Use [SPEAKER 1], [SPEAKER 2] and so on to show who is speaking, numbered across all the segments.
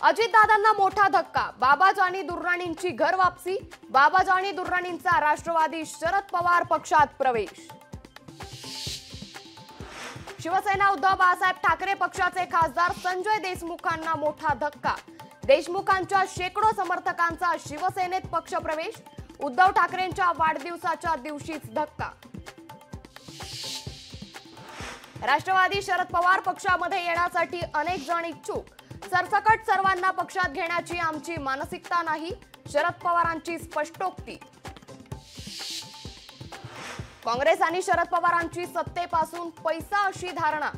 [SPEAKER 1] अजितदादांना मोठा धक्का। बाबाज आणि दुर्राणींची घर वापसी। बाबाज आणि दुर्राणींचा राष्ट्रवादी शरद पवार पक्षात प्रवेश। शिवसेना उद्धव बाळासाहेब ठाकरे पक्षाचे खासदार संजय देशमुखांना मोठा धक्का। देशमुखांच्या शेकडो समर्थकांचा शिवसेनेत पक्षप्रवेश। उद्धव ठाकरेंच्या वाढदिवसाच्या दिवशीच धक्का। राष्ट्रवादी शरद पवार पक्षामध्ये येण्यासाठी अनेक जण इच्छुक। सरसकट सर्वांना पक्षात घेण्याची आमची मानसिकता नाही, शरद पवारांची स्पष्टोक्ती। काँग्रेस आणि शरद पवारांची सत्तेपासून पैसा अशी धारणा।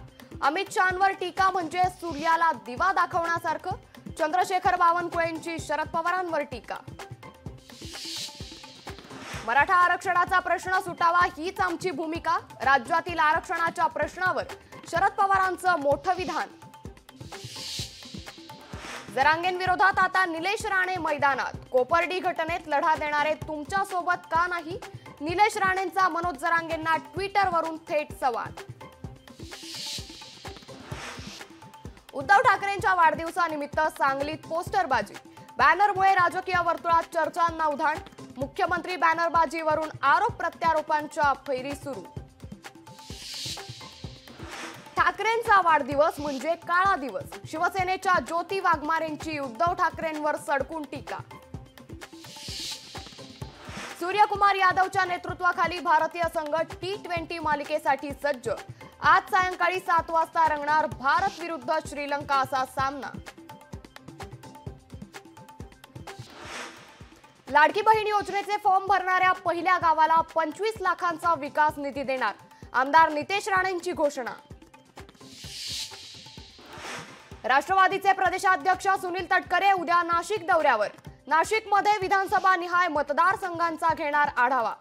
[SPEAKER 1] अमित शहांवर टीका म्हणजे सूर्याला दिवा दाखवण्यासारखं। चंद्रशेखर बावनकुळेंची शरद पवारांवर टीका। मराठा आरक्षणाचा प्रश्न सुटावा हीच आमची भूमिका। राज्यातील आरक्षणाच्या प्रश्नावर शरद पवारांचं मोठं विधान। जरांगेंविरोधात आता निलेश राणे मैदानात। कोपर्डी घटनेत लढा देणारे तुमच्या सोबत का नाही? निलेश राणेंचा मनोज जरांगेंना ट्विटरवरून थेट सवाल। उद्धव ठाकरेंच्या वाढदिवसानिमित्त सांगलीत पोस्टरबाजी। बॅनरमुळे राजकीय वर्तुळात चर्चांना उधाण। मुख्यमंत्री बॅनरबाजीवरून आरोप प्रत्यारोपांच्या फैरी सुरू। ठाकरेंचा वाढदिवस म्हणजे काळा दिवस। शिवसेनेच्या ज्योती वाघमारेंची उद्धव ठाकरेंवर सडकून टीका। सूर्यकुमार यादवच्या नेतृत्वाखाली भारतीय संघ T20 मालिकेसाठी सज्ज। आज सायंकाळी 7 वाजता रंगणार भारत विरुद्ध श्रीलंका असा सामना। लाडकी बहीण योजनेचे फॉर्म भरणाऱ्या पहिल्या गावाला 25 लाखांचा विकास निधी देणार। आमदार नितेश राणेंची घोषणा। राष्ट्रवादीचे प्रदेशाध्यक्ष सुनील तटकरे उद्या नाशिक दौऱ्यावर। नाशिकमध्ये विधानसभा निहाय मतदारसंघांचा घेणार आढावा।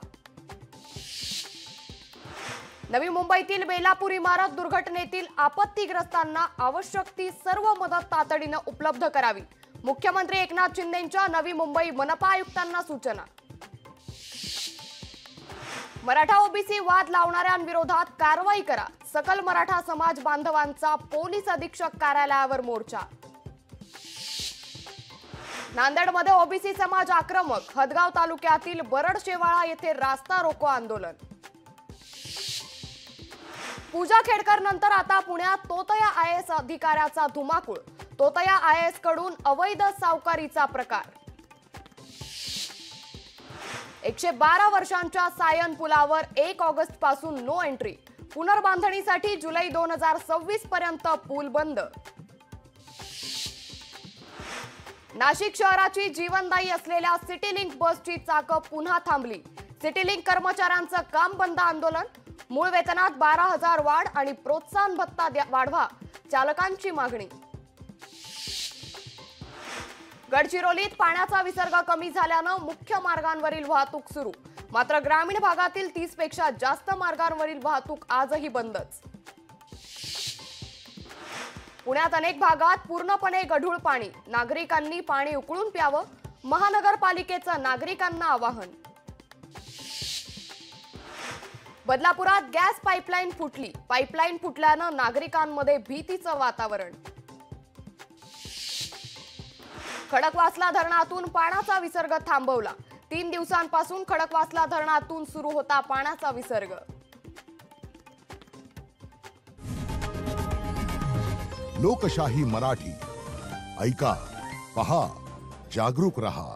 [SPEAKER 1] नवी मुंबईतील बेलापूर इमारत दुर्घटनेतील आपत्तीग्रस्तांना आवश्यक ती सर्व मदत तातडीने उपलब्ध करावी। मुख्यमंत्री एकनाथ शिंदेंच्या नवी मुंबई मनपा आयुक्तांना सूचना। मराठा ओबीसी वाद लावणाऱ्यांविरोधात कारवाई करा। सकल मराठा समाज बांधवांचा पोलीस अधीक्षक कार्यालयावर मोर्चा। नांदेडमध्ये ओबीसी समाज आक्रमक। हदगाव तालुक्यातील बरडशेवाळा येथे रास्ता रोको आंदोलन। पूजा खेडकर नंतर आता पुण्यात तोतया IAS अधिकाऱ्याचा धुमाकूळ। तोतया IAS कडून अवैध सावकारीचा प्रकार। 112 वर्षांच्या सायन पुलावर 1 ऑगस्ट पासून नो एंट्री। पुनर्बांधणीसाठी जुलै 2026 पर्यंत पूल बंद। नाशिक शहराची जीवनदायी असलेल्या सिटीलिंक बसची चाकं पुन्हा थांबली। सिटीलिंक कर्मचाऱ्यांचं काम बंद आंदोलन। मूळ वेतनात 12,000 वाढ आणि प्रोत्साहन भत्ता वाढवा, चालकांची मागणी। गडचिरोलीत पाण्याचा विसर्ग कमी झाल्यानं मुख्य मार्गांवरील वाहतूक सुरू। मात्र ग्रामीण भागातील 30 पेक्षा जास्त मार्गांवरील वाहतूक आजही बंदच। पुण्यात अनेक भागात पूर्णपणे गढूळ पाणी। नागरिकांनी पाणी उकळून प्यावं, महानगरपालिकेचं नागरिकांना आवाहन। बदलापुरात गॅस पाईपलाईन फुटली। पाईपलाईन फुटल्यानं नागरिकांमध्ये भीतीचं वातावरण। खडकवासला धरणातून पाण्याचा विसर्ग थांबवला। 3 दिवसांपासून खडकवासला धरणातून सुरू होता पाण्याचा विसर्ग।
[SPEAKER 2] लोकशाही मराठी ऐका, पहा, जागरूक रहा।